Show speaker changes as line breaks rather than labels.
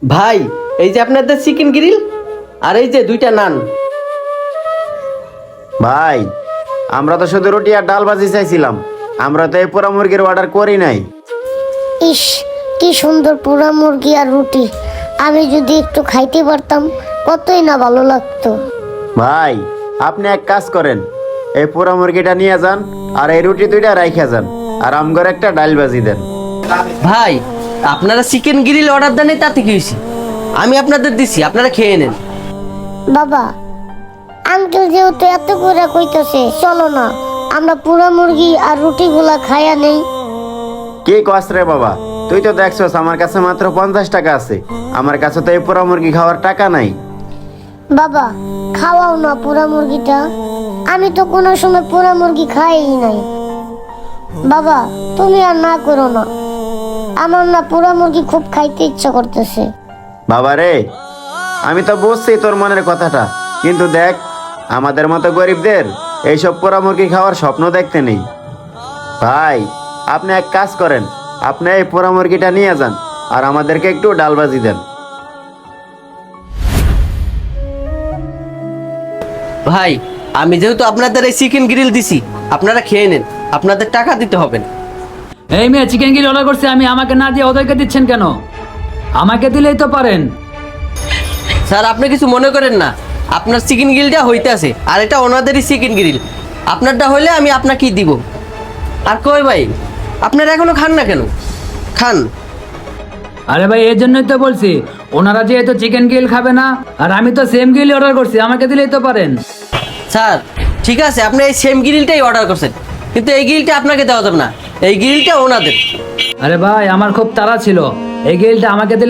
ভাই এই যে আপনাদের চিকেন গ্রিল আর এই যে দুইটা নান।
ভাই আমরা তো শুধু রুটি আর ডাল ভাজি চাইছিলাম, আমরা তো এই পোড়া মুরগির অর্ডার করি নাই।
ইস, কি সুন্দর পোড়া মুরগি আর রুটি। আমি যদি একটু খাইতে পারতাম কতই না ভালো লাগতো।
ভাই আপনি এক কাজ করেন, এই পোড়া মুরগিটা নিয়ে যান আর এই রুটি দুইটা রাইখা যান, আর আমগর একটা ডাল ভাজি দেন।
ভাই আপনারা চিকেন গ্রিল অর্ডার দেন তাতে কি হয়েছে? আমি আপনাদের দিছি, আপনারা খেয়ে নেন।
বাবা, আঙ্কেল যেহেতু এত করে কইতেছে, চলো না আমরা পোড়া মুরগি আর রুটিগুলা খাইয়া নেই।
কি কস রে বাবা, তুই তো দেখছস আমার কাছে মাত্র 50 টাকা আছে, আমার কাছে তো এই পোড়া মুরগি খাওয়ার টাকা নাই।
বাবা, খাওয়াও না পোড়া মুরগিটা। আমি তো কোনো সময় পোড়া মুরগি খাইই নাই। বাবা, তুমি আর না করো না, আমার না পোড়া মুরগি খুব খাইতে ইচ্ছা করতেছে।
বাবা রে, আমি তো বুঝছি তোর মনের কথাটা, কিন্তু দেখ আমাদের মতো গরিবদের এইসব পোড়া মুরগি খাওয়ার স্বপ্ন দেখতে নেই। ভাই আপনি এক কাজ করেন, আপনি এই পোড়া মুরগিটা নিয়ে যান আর আমাদেরকে একটু ডাল ভাজি দেন।
ভাই আমি যেহেতু আপনাদের এই চিকেন গ্রিল দিছি, আপনারা খেয়ে নেন, আপনাদের টাকা দিতে হবে না।
এই মেয়ে চিকেন গ্রিল অর্ডার করছে, আমাকে না দিয়ে ওদেরকে দিচ্ছেন কেন? আমাকে দিলেই তো পারেন।
স্যার আপনি কিছু মনে করেন না, আপনার চিকেন গ্রিলটা হইতে আছে আর এটা ওনাদেরই চিকেন গ্রিল, আপনারটা হইলে আমি আপনাকেই দিব। আর কই ভাই আপনারা এখনো খান না কেন? খান।
আরে ভাই এর জন্যই তো বলছি, ওনারা যেহেতু চিকেন গ্রিল খাবে না আর আমি তো সেম গ্রিল অর্ডার করছি, আমাকে দিলেই তো পারেন।
স্যার ঠিক আছে, আপনি এই সেম গ্রিলটাই অর্ডার করছেন, কিন্তু এই গ্রিলটা আপনাকে দেওয়া যাবে না, এই গ্রিলটা ওনাদের।
আরে ভাই আমার খুব তাড়া ছিল, এই গ্রিলটা আমাকে দিলে